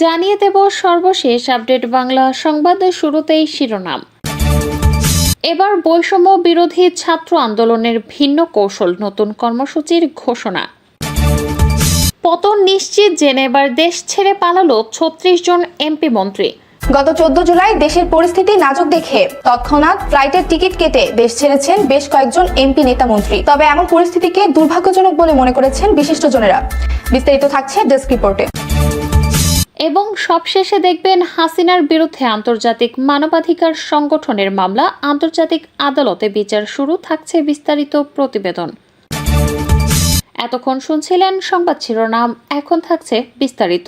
জানিয়ে দেব সর্বশেষ আপডেট বাংলা সংবাদের শুরুতেই শিরোনাম। এবার বৈষম্য বিরোধী ছাত্র আন্দোলনের ভিন্ন কৌশল, নতুন কর্মসূচির ঘোষণা। পতন নিশ্চিত জেনে এবার দেশ ছেড়ে পালালো ৩৬ জন এমপি মন্ত্রী। গত ১৪ জুলাই দেশের পরিস্থিতি নাজুক দেখে তৎক্ষণাৎ ফ্লাইটের টিকিট কেটে দেশ ছেড়েছেন বেশ কয়েকজন এমপি নেতা মন্ত্রী। তবে এমন পরিস্থিতিকে দুর্ভাগ্যজনক বলে মনে করেছেন বিশিষ্টজনেরা। বিস্তারিত থাকছে ডেস্ক রিপোর্টে। এবং সবশেষে দেখবেন হাসিনার বিরুদ্ধে আন্তর্জাতিক মানবাধিকার সংগঠনের মামলা, আন্তর্জাতিক আদালতে বিচার শুরু। থাকছে বিস্তারিত প্রতিবেদন। এতক্ষণ শুনছিলেন সংবাদ শিরোনাম, এখন থাকছে বিস্তারিত।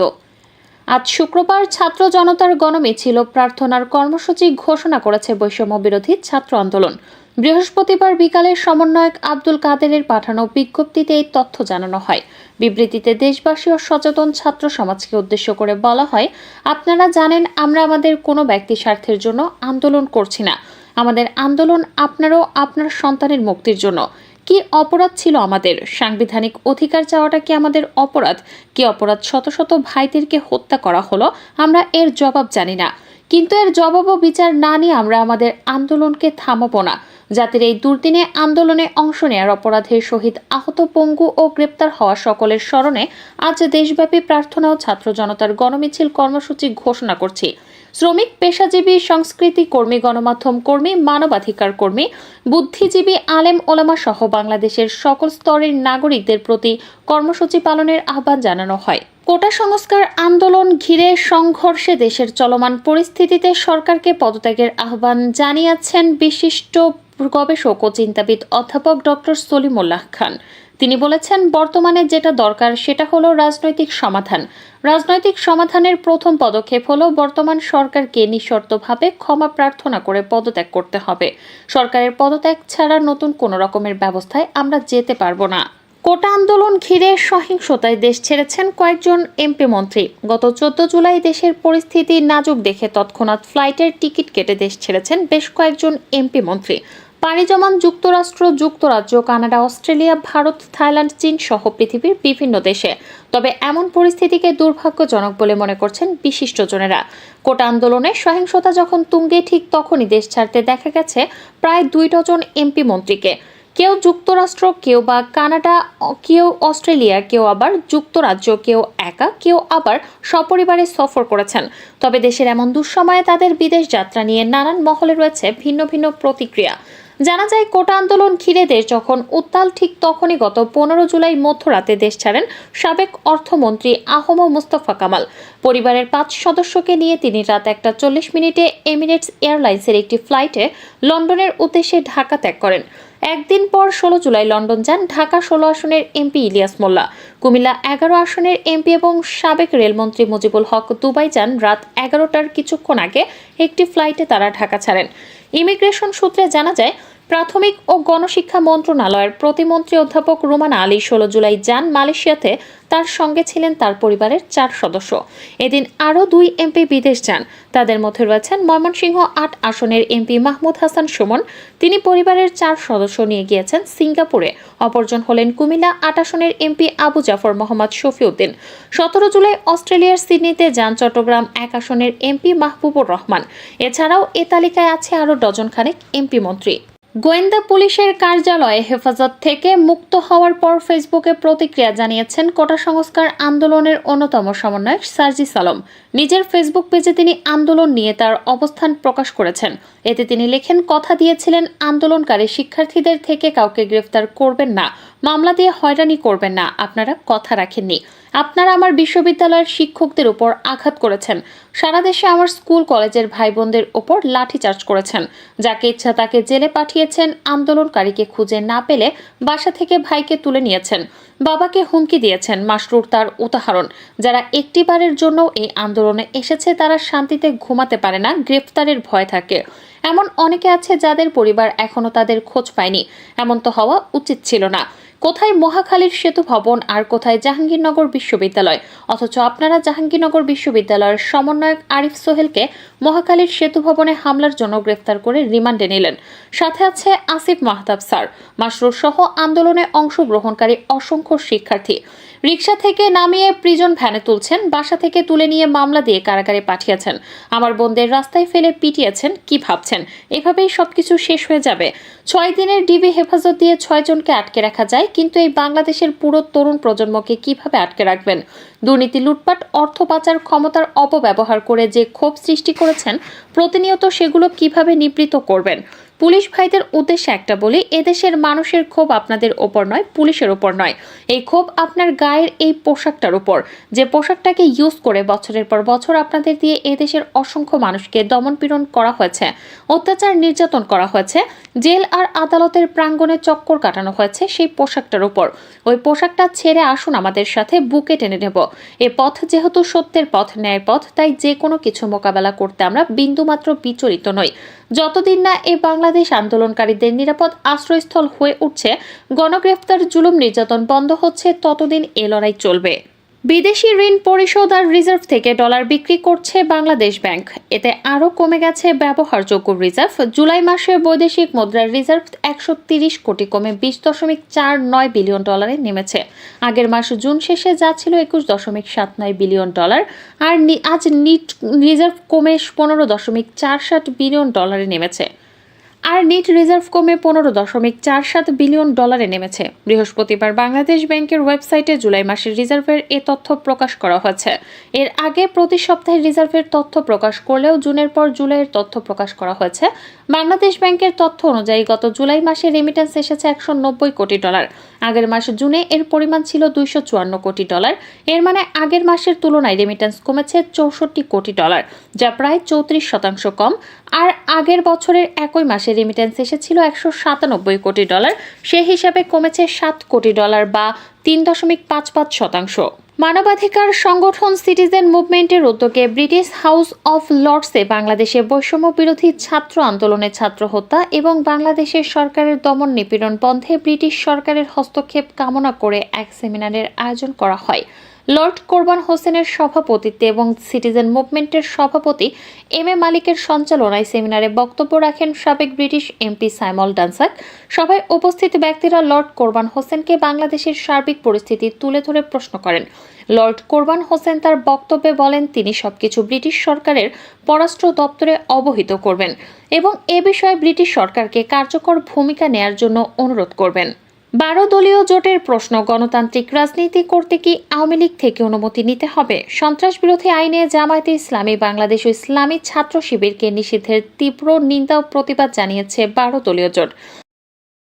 আজ শুক্রবার ছাত্র জনতার গণমিছিল প্রার্থনার কর্মসূচি ঘোষণা করেছে বৈষম্য বিরোধী ছাত্র আন্দোলন। বৃহস্পতিবার বিকালে সমন্বয়ক আব্দুল কাদেরের পাঠানো বিজ্ঞপ্তিতে এই তথ্য জানানো হয়। বিবৃতিতে দেশবাসী ও সচেতন ছাত্র সমাজকে উদ্দেশ্য করে বলা হয়, আপনারা জানেন আমরা আমাদের কোনো ব্যক্তি স্বার্থের জন্য আন্দোলন করছি না। আমাদের আন্দোলন আপনার ও আপনার সন্তানের মুক্তির জন্য। কি অপরাধ ছিল আমাদের? সাংবিধানিক অধিকার চাওয়াটা কি আমাদের অপরাধ? কি অপরাধ শত শত ভাইদেরকে হত্যা করা হলো? আমরা এর জবাব জানি না, কিন্তু এর জবাব ও বিচার না নিয়ে আমরা আমাদের আন্দোলনকে থামাবো না। জাতির এই দুর্দিনে আন্দোলনে অংশ নেয়ার অপরাধে শহীদ, আহত, পঙ্গু ও গ্রেপ্তার হওয়া সকলের স্মরণে আজ দেশব্যাপী প্রার্থনা ও ছাত্র জনতার গণমিছিল কর্মসূচি ঘোষণা করছি। শ্রমিক, পেশাজীবী, সংস্কৃতি কর্মী, গণমাধ্যম কর্মী, মানবাধিকার কর্মী, বুদ্ধিজীবী, আলেম ওলামা সহ বাংলাদেশের সকল স্তরের নাগরিকদের প্রতি কর্মসূচি পালনের আহ্বান জানানো হয়। কোটা সংস্কার আন্দোলন ঘিরে সংঘর্ষে দেশের চলমান পরিস্থিতিতে সরকারকে পদত্যাগের আহ্বান জানিয়েছেন বিশিষ্ট গবেষক ও চিন্তাবিদ অধ্যাপক ডক্টর সলিমুল্লাহ খান। তিনি বলেছেন, বর্তমানে যেটা দরকার সেটা হলো রাজনৈতিক সমাধান। রাজনৈতিক সমাধানের প্রথম পদক্ষেপ হলো বর্তমান সরকারকে নিঃশর্তভাবে ক্ষমা প্রার্থনা করে পদত্যাগ করতে হবে। সরকারের পদত্যাগ ছাড়া নতুন কোনো রকমের ব্যবস্থায় আমরা যেতে পারবো না। কোটা আন্দোলন ঘিরে সহিংসতায় দেশ ছেড়েছেন কয়েকজন এমপি মন্ত্রী। গত ১৪ জুলাই দেশের পরিস্থিতি নাজুক দেখে তৎক্ষণাৎ ফ্লাইটের টিকিট কেটে দেশ ছেড়েছেন বেশ কয়েকজন এমপি মন্ত্রী। পাড়ি জমান যুক্তরাষ্ট্র, যুক্তরাজ্য, কানাডা, অস্ট্রেলিয়া, ভারত, থাইল্যান্ড, চীন সহ পৃথিবীর বিভিন্ন দেশে। তবে এমন পরিস্থিতিকে দুর্ভাগ্যজনক বলে মনে করছেন বিশিষ্টজনেরা। কোটা আন্দোলনে সহিংসতা যখন তুঙ্গে, ঠিক তখনই দেশ ছাড়তে দেখা গেছে প্রায় ২ ডজন এমপি মন্ত্রীকে। কেউ যুক্তরাষ্ট্র, কেউ বা কানাডা, কেউ অস্ট্রেলিয়া, কেউ আবার যুক্তরাজ্য, কেউ একা, কেউ আবার সপরিবারে সফর করেছেন। তবে দেশের এমন দুঃসময়ে তাদের বিদেশ যাত্রা নিয়ে নানান মহলে রয়েছে ভিন্ন ভিন্ন প্রতিক্রিয়া। জানা যায়, কোটা আন্দোলন ঘিরে দেশ যখন উত্তাল, ঠিক তখনই গত ১৫ জুলাই মধ্যরাতে দেশ ছাড়েন সাবেক অর্থমন্ত্রী আহম মুস্তফা কামাল। পরিবারের ৫ সদস্যকে নিয়ে তিনি রাত ১:৪০ এমিরেটস এয়ারলাইন্সের একটি ফ্লাইটে লন্ডনের উদ্দেশ্যে ঢাকা ত্যাগ করেন। একদিন পর ১৬ জুলাই লন্ডন যান ঢাকা ১৬ আসনের এমপি ইলিয়াস মোল্লা। কুমিল্লা ১১ আসনের এমপি এবং সাবেক রেলমন্ত্রী মুজিবুল হক দুবাই যান রাত ১১টার কিছুক্ষণ আগে একটি ফ্লাইটে তারা ঢাকা ছাড়েন। ইমিগ্রেশন সূত্রে জানা যায়, প্রাথমিক ও গণশিক্ষা মন্ত্রণালয়ের প্রতিমন্ত্রী অধ্যাপক রুমানা আলী ১৬ জুলাই যান মালয়েশিয়াতে। তার সঙ্গে ছিলেন তার পরিবারের ৪ সদস্য। এদিন আরও ২ এমপি বিদেশ যান। তাদের মধ্যে রয়েছেন ময়মনসিংহ ৮ আসনের এমপি মাহমুদ হাসান সুমন। তিনি পরিবারের ৪ সদস্য নিয়ে গিয়েছেন সিঙ্গাপুরে। অপরজন হলেন কুমিল্লা ৮ আসনের এমপি আবু জাফর মোহাম্মদ শফিউদ্দিন। ১৭ জুলাই অস্ট্রেলিয়ার সিডনিতে যান চট্টগ্রাম ১ আসনের এমপি মাহবুবুর রহমান। এছাড়াও এ তালিকায় আছে আরও ডজনখানেক এমপি মন্ত্রী। গোয়েন্দা পুলিশের কার্যালয়ে হেফাজত থেকে মুক্ত হওয়ার পর ফেসবুকে প্রতিক্রিয়া জানিয়েছেন কোটা সংস্কার আন্দোলনের অন্যতম সমন্বয়ক সার্জিস আলম। নিজের ফেসবুক পেজে তিনি আন্দোলন নিয়ে তার অবস্থান প্রকাশ করেছেন। এতে তিনি লেখেন, কথা দিয়েছিলেন আন্দোলনকারী শিক্ষার্থীদের থেকে কাউকে গ্রেফতার করবেন না, মামলা দিয়ে হয়রানি করবেন না। আপনারা কথা রাখেননি। আপনারা আমার বিশ্ববিদ্যালয়ের শিক্ষকদের উপর আঘাত করেছেন। সারা দেশে আমার স্কুল কলেজের ভাই বোনদের উপর লাঠিচার্জ করেছেন। যাকে ইচ্ছা তাকে জেলে পাঠিয়েছেন। আন্দোলনকারীকে খুঁজে না পেলে বাসা থেকে ভাইকে তুলে নিয়েছেন। বাবাকে হুমকি দিয়েছেন। মাসরুর তার উদাহরণ। যারা একটিবারের জন্য এই আন্দোলনে এসেছে তারা শান্তিতে ঘুমাতে পারে না, গ্রেফতারের ভয় থাকে। এমন অনেকে আছে যাদের পরিবার এখনো তাদের খোঁজ পায়নি। এমন তো হওয়া উচিত ছিল না। কোথায় মহাখালীর সেতু ভবন আর কোথায় জাহাঙ্গীরনগর বিশ্ববিদ্যালয়, অথচ আপনারা জাহাঙ্গীরনগর বিশ্ববিদ্যালয়ের সমন্বয়ক আরিফ সোহেলকে মহাখালীর সেতু ভবনে হামলার জন্য গ্রেফতার করে রিমান্ডে নিলেন। সাথে আছে আসিফ মাহতাব স্যার, মাসরুর সহ আন্দোলনে অংশগ্রহণকারী অসংখ্য শিক্ষার্থী। রিকশা থেকে নামিয়ে প্রিজন ভ্যানে তুলছেন, বাসা থেকে তুলে নিয়ে মামলা দিয়ে কারাগারে পাঠিয়েছেন, আমার বোনদের রাস্তায় ফেলে পিটিয়েছেন। কি ভাবছেন এভাবেই সবকিছু শেষ হয়ে যাবে? 6 দিনের ডিবি হেফাজত দিয়ে 6 জনকে আটকে রাখা যায়, কিন্তু এই বাংলাদেশের পুরো তরুণ প্রজন্মকে কিভাবে আটকে রাখবেন? দুর্নীতি, লুটপাট, অর্থ পাচার, ক্ষমতার অপব্যবহার করে যে ক্ষোভ সৃষ্টি করেছেন, প্রতিনিয়ত সেগুলো কিভাবে নিবৃত্ত করবেন? পুলিশ ভাইদের উদ্দেশ্যে একটা বলি, এদেশের মানুষের ক্ষোভ আপনাদের ওপর নয়, পুলিশের ওপর নয়। এই ক্ষোভ আপনার গায়ের এই পোশাকটার উপর, যে পোশাকটাকে ইউজ করে বছরের পর বছর আপনাদের দিয়ে এদেশের অসংখ্য মানুষকে দমনপীড়ন করা হয়েছে, অত্যাচার নির্যাতন করা হয়েছে, জেল আর আদালতের প্রাঙ্গণে চক্কর কাটানো হয়েছে সেই পোশাকটার উপর। ওই পোশাকটা ছেড়ে আসুন আমাদের সাথে, বুকে টেনে নেব। এ পথ যেহেতু সত্যের পথ, ন্যায়ের পথ, তাই যে কোনো কিছু মোকাবেলা করতে আমরা বিন্দুমাত্র বিচলিত নই। যতদিন না এ বাংলাদেশ আন্দোলনকারীদের নিরাপদ আশ্রয়স্থল হয়ে উঠছে, গণগ্রেফতার, জুলুম, নির্যাতন বন্ধ হচ্ছে, ততদিন এ লড়াই চলবে। বিদেশি ঋণ পরিশোধ আর রিজার্ভ থেকে ডলার বিক্রি করছে বাংলাদেশ ব্যাংক। এতে আরও কমে গেছে ব্যবহারযোগ্য রিজার্ভ। জুলাই মাসে বৈদেশিক মুদ্রার রিজার্ভ 130 কোটি কমে 20.49 বিলিয়ন ডলারে নেমেছে। আগের মাস জুন শেষে যা ছিল 21.79 বিলিয়ন ডলার, আর আজ নিট রিজার্ভ কমে 15.47 বিলিয়ন ডলারে নেমেছে। বৃহস্পতিবার বাংলাদেশ ব্যাংকের ওয়েবসাইটে জুলাই মাসের রিজার্ভের এ তথ্য প্রকাশ করা হয়েছে। এর আগে প্রতি সপ্তাহে রিজার্ভের তথ্য প্রকাশ করলেও জুনের পর জুলাইয়ের তথ্য প্রকাশ করা হয়েছে। বাংলাদেশ ব্যাংকের তথ্য অনুযায়ী গত জুলাই মাসে রেমিটেন্স এসেছে 190 কোটি ডলার। আগের মাস জুনে এর পরিমাণ ছিল 254 কোটি ডলার। এর মানে আগের মাসের তুলনায় রেমিটেন্স কমেছে 64 কোটি ডলার, যা প্রায় 34% কম। আর আগের বছরের একই মাসে রেমিটেন্স এসেছিল 197 কোটি ডলার, সে হিসাবে কমেছে 7 কোটি ডলার বা 3.55%। মানবাধিকার সংগঠন সিটিজেন মুভমেন্টের উদ্যোগে ব্রিটিশ হাউস অফ লর্ডসে বাংলাদেশে বৈষম্য বিরোধী ছাত্র আন্দোলনে ছাত্র হত্যা এবং বাংলাদেশের সরকারের দমন নিপীড়ন বন্ধে ব্রিটিশ সরকারের হস্তক্ষেপ কামনা করে এক সেমিনারের আয়োজন করা হয়। লর্ড কোরবান হোসেনের সভাপতিত্বে এবং সিটিজেন মুভমেন্টের সভাপতি এম এ মালিকের সঞ্চালনায় সেমিনারে বক্তব্য রাখেন সাবেক ব্রিটিশ এমপি সাইমন ডানসাক। সভায় উপস্থিত ব্যক্তিরা লর্ড কোরবান হোসেনকে বাংলাদেশের সার্বিক পরিস্থিতি তুলে ধরে প্রশ্ন করেন। লর্ড কোরবান হোসেন তার বক্তব্যে বলেন, তিনি সবকিছু ব্রিটিশ সরকারের পররাষ্ট্র দপ্তরে অবহিত করবেন এবং এ বিষয়ে ব্রিটিশ সরকারকে কার্যকর ভূমিকা নেয়ার জন্য অনুরোধ করবেন। 12 দলীয় জোটের প্রশ্ন, গণতান্ত্রিক রাজনীতি করতে কি আওয়ামী লীগ থেকে অনুমতি নিতে হবে? সন্ত্রাস বিরোধী আইনে জামায়াতে ইসলামী বাংলাদেশ ও ইসলামী ছাত্র শিবিরকে নিষিদ্ধের তীব্র নিন্দা ও প্রতিবাদ জানিয়েছে 12 দলীয় জোট।